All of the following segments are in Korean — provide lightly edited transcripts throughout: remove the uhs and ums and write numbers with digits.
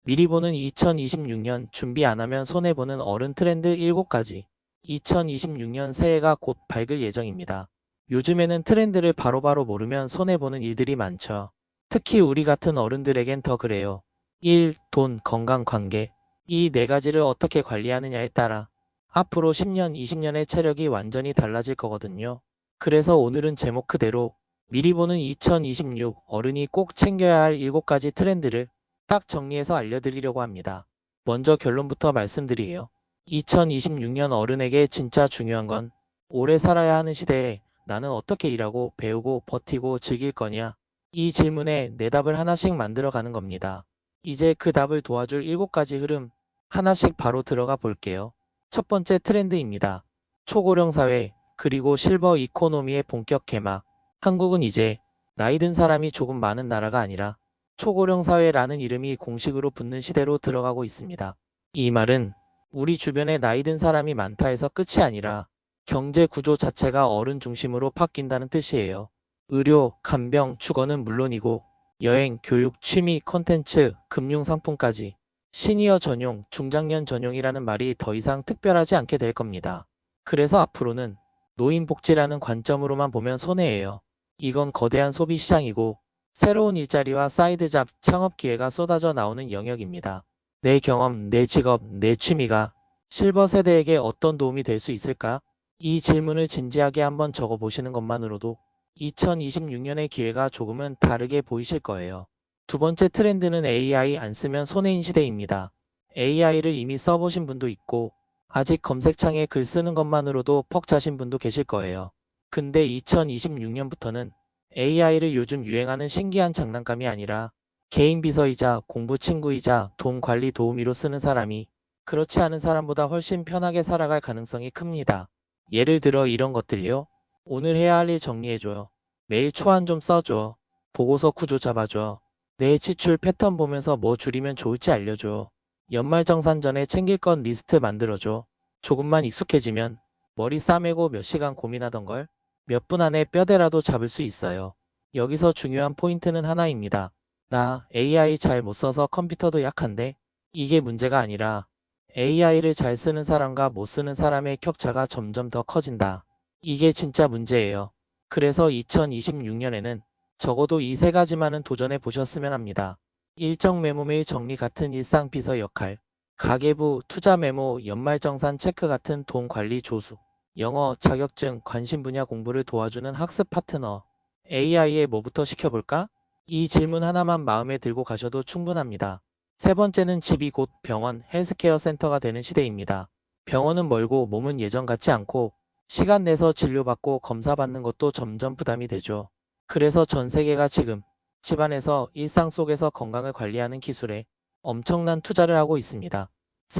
미리 보는 2026년 준비 안 하면 손해보는 어른 트렌드 7가지. 2026년 새해가 곧 밝을 예정입니다. 요즘에는 트렌드를 바로바로 모르면 손해보는 일들이 많죠. 특히 우리 같은 어른들에겐 더 그래요. 1. 돈, 건강, 관계. 이 네 가지를 어떻게 관리하느냐에 따라 앞으로 10년, 20년의 체력이 완전히 달라질 거거든요. 그래서 오늘은 제목 그대로 미리 보는 2026 어른이 꼭 챙겨야 할 7가지 트렌드를 딱 정리해서 알려드리려고 합니다. 먼저 결론부터 말씀드리에요. 2026년 어른에게 진짜 중요한 건 오래 살아야 하는 시대에 나는 어떻게 일하고 배우고 버티고 즐길 거냐? 이 질문에 내 답을 하나씩 만들어 가는 겁니다. 이제 그 답을 도와줄 7가지 흐름 하나씩 바로 들어가 볼게요. 첫 번째 트렌드입니다. 초고령 사회 그리고 실버 이코노미의 본격 개막. 한국은 이제 나이 든 사람이 조금 많은 나라가 아니라 초고령 사회라는 이름이 공식으로 붙는 시대로 들어가고 있습니다. 이 말은 우리 주변에 나이 든 사람이 많다 해서 끝이 아니라 경제 구조 자체가 어른 중심으로 바뀐다는 뜻이에요. 의료, 간병, 주거는 물론이고 여행, 교육, 취미, 콘텐츠, 금융 상품까지 시니어 전용, 중장년 전용이라는 말이 더 이상 특별하지 않게 될 겁니다. 그래서 앞으로는 노인 복지라는 관점으로만 보면 손해예요. 이건 거대한 소비 시장이고 새로운 일자리와 사이드 잡, 창업 기회가 쏟아져 나오는 영역입니다. 내 경험, 내 직업, 내 취미가 실버 세대에게 어떤 도움이 될 수 있을까? 이 질문을 진지하게 한번 적어보시는 것만으로도 2026년의 기회가 조금은 다르게 보이실 거예요. 두 번째 트렌드는 AI 안 쓰면 손해인 시대입니다. AI를 이미 써보신 분도 있고 아직 검색창에 글 쓰는 것만으로도 퍽 차신 분도 계실 거예요. 근데 2026년부터는 AI를 요즘 유행하는 신기한 장난감이 아니라 개인 비서이자 공부 친구이자 돈 관리 도우미로 쓰는 사람이 그렇지 않은 사람보다 훨씬 편하게 살아갈 가능성이 큽니다. 예를 들어 이런 것들요. 오늘 해야 할 일 정리해줘요. 매일 초안 좀 써줘. 보고서 구조 잡아줘. 내 지출 패턴 보면서 뭐 줄이면 좋을지 알려줘. 연말정산 전에 챙길 건 리스트 만들어줘. 조금만 익숙해지면 머리 싸매고 몇 시간 고민하던 걸 몇 분 안에 뼈대라도 잡을 수 있어요. 여기서 중요한 포인트는 하나입니다. 나 AI 잘 못 써서 컴퓨터도 약한데 이게 문제가 아니라 AI를 잘 쓰는 사람과 못 쓰는 사람의 격차가 점점 더 커진다. 이게 진짜 문제예요. 그래서 2026년에는 적어도 이 세 가지만은 도전해 보셨으면 합니다. 일정 메모 메일 정리 같은 일상 비서 역할, 가계부, 투자 메모, 연말정산 체크 같은 돈 관리 조수, 영어, 자격증, 관심 분야 공부를 도와주는 학습 파트너, AI에 뭐부터 시켜볼까? 이 질문 하나만 마음에 들고 가셔도 충분합니다. 세 번째는 집이 곧 병원, 헬스케어 센터가 되는 시대입니다. 병원은 멀고 몸은 예전 같지 않고 시간 내서 진료받고 검사받는 것도 점점 부담이 되죠. 그래서 전 세계가 지금 집안에서 일상 속에서 건강을 관리하는 기술에 엄청난 투자를 하고 있습니다.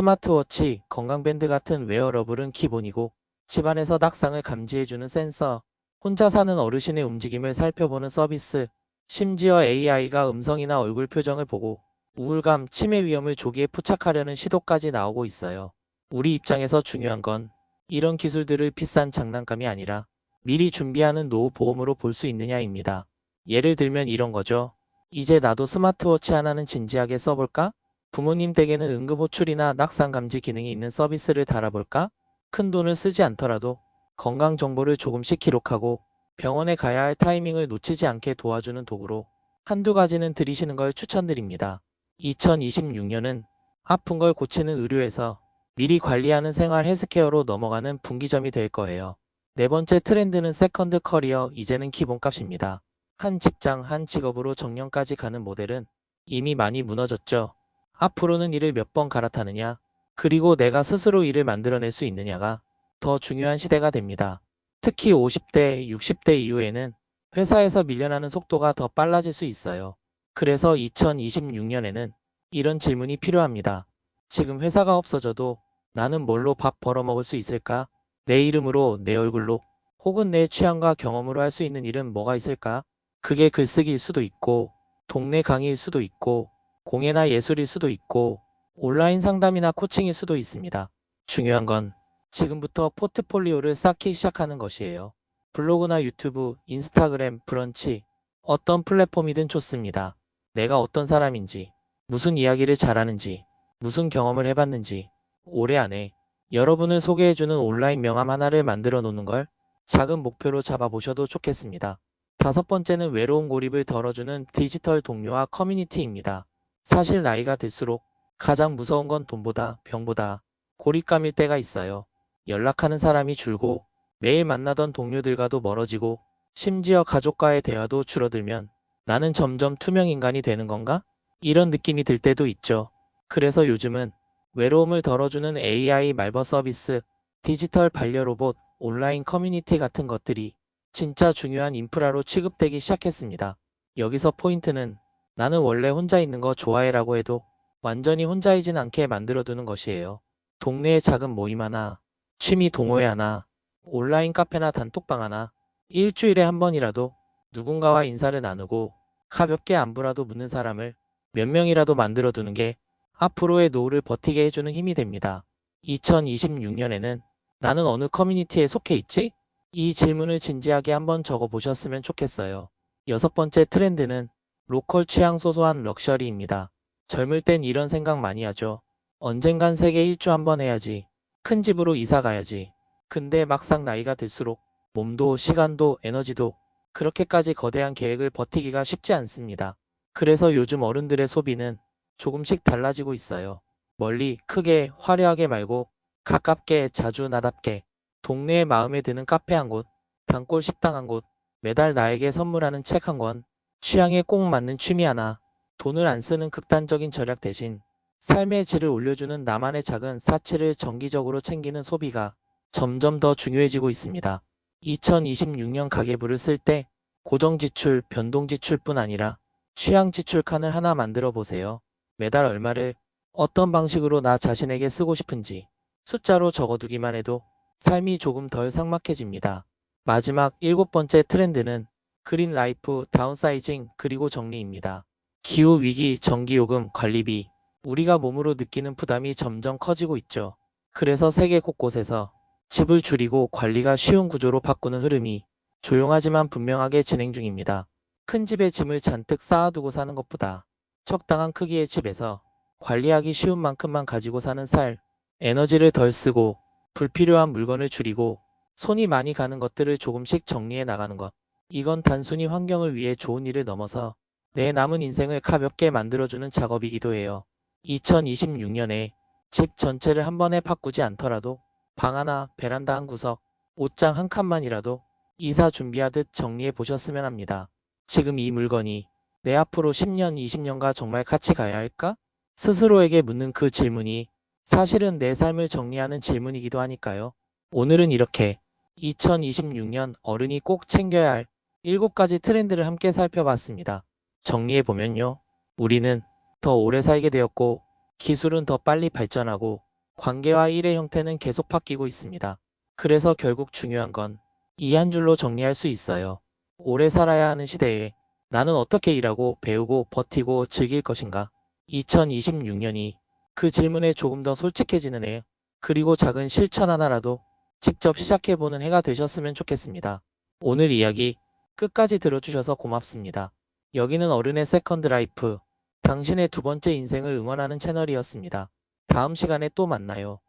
스마트워치, 건강밴드 같은 웨어러블은 기본이고 집안에서 낙상을 감지해주는 센서, 혼자 사는 어르신의 움직임을 살펴보는 서비스, 심지어 AI가 음성이나 얼굴 표정을 보고 우울감, 치매 위험을 조기에 포착하려는 시도까지 나오고 있어요. 우리 입장에서 중요한 건 이런 기술들을 비싼 장난감이 아니라 미리 준비하는 노후 보험으로 볼 수 있느냐입니다. 예를 들면 이런 거죠. 이제 나도 스마트워치 하나는 진지하게 써볼까? 부모님 댁에는 응급호출이나 낙상 감지 기능이 있는 서비스를 달아볼까? 큰 돈을 쓰지 않더라도 건강 정보를 조금씩 기록하고 병원에 가야 할 타이밍을 놓치지 않게 도와주는 도구로 한두 가지는 들이시는 걸 추천드립니다. 2026년은 아픈 걸 고치는 의료에서 미리 관리하는 생활 헬스케어로 넘어가는 분기점이 될 거예요. 네 번째 트렌드는 세컨드 커리어, 이제는 기본값입니다. 한 직장, 한 직업으로 정년까지 가는 모델은 이미 많이 무너졌죠. 앞으로는 일을 몇 번 갈아타느냐, 그리고 내가 스스로 일을 만들어낼 수 있느냐가 더 중요한 시대가 됩니다. 특히 50대, 60대 이후에는 회사에서 밀려나는 속도가 더 빨라질 수 있어요. 그래서 2026년에는 이런 질문이 필요합니다. 지금 회사가 없어져도 나는 뭘로 밥 벌어먹을 수 있을까? 내 이름으로, 내 얼굴로, 혹은 내 취향과 경험으로 할 수 있는 일은 뭐가 있을까? 그게 글쓰기일 수도 있고, 동네 강의일 수도 있고, 공예나 예술일 수도 있고, 온라인 상담이나 코칭일 수도 있습니다. 중요한 건 지금부터 포트폴리오를 쌓기 시작하는 것이에요. 블로그나 유튜브, 인스타그램, 브런치, 어떤 플랫폼이든 좋습니다. 내가 어떤 사람인지, 무슨 이야기를 잘하는지, 무슨 경험을 해봤는지, 올해 안에 여러분을 소개해주는 온라인 명함 하나를 만들어 놓는 걸 작은 목표로 잡아보셔도 좋겠습니다. 다섯 번째는 외로운 고립을 덜어주는 디지털 동료와 커뮤니티입니다. 사실 나이가 들수록 가장 무서운 건 돈보다 병보다 고립감일 때가 있어요. 연락하는 사람이 줄고 매일 만나던 동료들과도 멀어지고 심지어 가족과의 대화도 줄어들면 나는 점점 투명 인간이 되는 건가? 이런 느낌이 들 때도 있죠. 그래서 요즘은 외로움을 덜어주는 AI 말버 서비스, 디지털 반려로봇, 온라인 커뮤니티 같은 것들이 진짜 중요한 인프라로 취급되기 시작했습니다. 여기서 포인트는 나는 원래 혼자 있는 거 좋아해라고 해도 완전히 혼자이진 않게 만들어두는 것이에요. 동네의 작은 모임 하나, 취미 동호회 하나, 온라인 카페나 단톡방 하나, 일주일에 한 번이라도 누군가와 인사를 나누고 가볍게 안부라도 묻는 사람을 몇 명이라도 만들어두는 게 앞으로의 노후를 버티게 해주는 힘이 됩니다. 2026년에는 나는 어느 커뮤니티에 속해 있지? 이 질문을 진지하게 한번 적어보셨으면 좋겠어요. 여섯 번째 트렌드는 로컬 취향 소소한 럭셔리입니다. 젊을 땐 이런 생각 많이 하죠. 언젠간 세계 일주 한번 해야지. 큰 집으로 이사 가야지. 근데 막상 나이가 들수록 몸도 시간도 에너지도 그렇게까지 거대한 계획을 버티기가 쉽지 않습니다. 그래서 요즘 어른들의 소비는 조금씩 달라지고 있어요. 멀리, 크게, 화려하게 말고 가깝게, 자주, 나답게 동네에 마음에 드는 카페 한 곳, 단골 식당 한 곳, 매달 나에게 선물하는 책 한 권, 취향에 꼭 맞는 취미 하나, 돈을 안 쓰는 극단적인 절약 대신 삶의 질을 올려주는 나만의 작은 사치를 정기적으로 챙기는 소비가 점점 더 중요해지고 있습니다. 2026년 가계부를 쓸 때 고정지출, 변동지출뿐 아니라 취향지출 칸을 하나 만들어 보세요. 매달 얼마를 어떤 방식으로 나 자신에게 쓰고 싶은지 숫자로 적어두기만 해도 삶이 조금 덜 삭막해집니다. 마지막 일곱 번째 트렌드는 그린 라이프, 다운사이징, 그리고 정리입니다. 기후위기, 전기요금, 관리비, 우리가 몸으로 느끼는 부담이 점점 커지고 있죠. 그래서 세계 곳곳에서 집을 줄이고 관리가 쉬운 구조로 바꾸는 흐름이 조용하지만 분명하게 진행 중입니다. 큰 집에 짐을 잔뜩 쌓아두고 사는 것보다 적당한 크기의 집에서 관리하기 쉬운 만큼만 가지고 사는 살, 에너지를 덜 쓰고 불필요한 물건을 줄이고 손이 많이 가는 것들을 조금씩 정리해 나가는 것. 이건 단순히 환경을 위해 좋은 일을 넘어서 내 남은 인생을 가볍게 만들어주는 작업이기도 해요. 2026년에 집 전체를 한 번에 바꾸지 않더라도 방 하나, 베란다 한 구석, 옷장 한 칸만이라도 이사 준비하듯 정리해 보셨으면 합니다. 지금 이 물건이 내 앞으로 10년, 20년가 정말 같이 가야 할까? 스스로에게 묻는 그 질문이 사실은 내 삶을 정리하는 질문이기도 하니까요. 오늘은 이렇게 2026년 어른이 꼭 챙겨야 할 7가지 트렌드를 함께 살펴봤습니다. 정리해보면요. 우리는 더 오래 살게 되었고 기술은 더 빨리 발전하고 관계와 일의 형태는 계속 바뀌고 있습니다. 그래서 결국 중요한 건 이 한 줄로 정리할 수 있어요. 오래 살아야 하는 시대에 나는 어떻게 일하고 배우고 버티고 즐길 것인가? 2026년이 그 질문에 조금 더 솔직해지는 해, 그리고 작은 실천 하나라도 직접 시작해보는 해가 되셨으면 좋겠습니다. 오늘 이야기 끝까지 들어주셔서 고맙습니다. 여기는 어른의 세컨드 라이프, 당신의 두 번째 인생을 응원하는 채널이었습니다. 다음 시간에 또 만나요.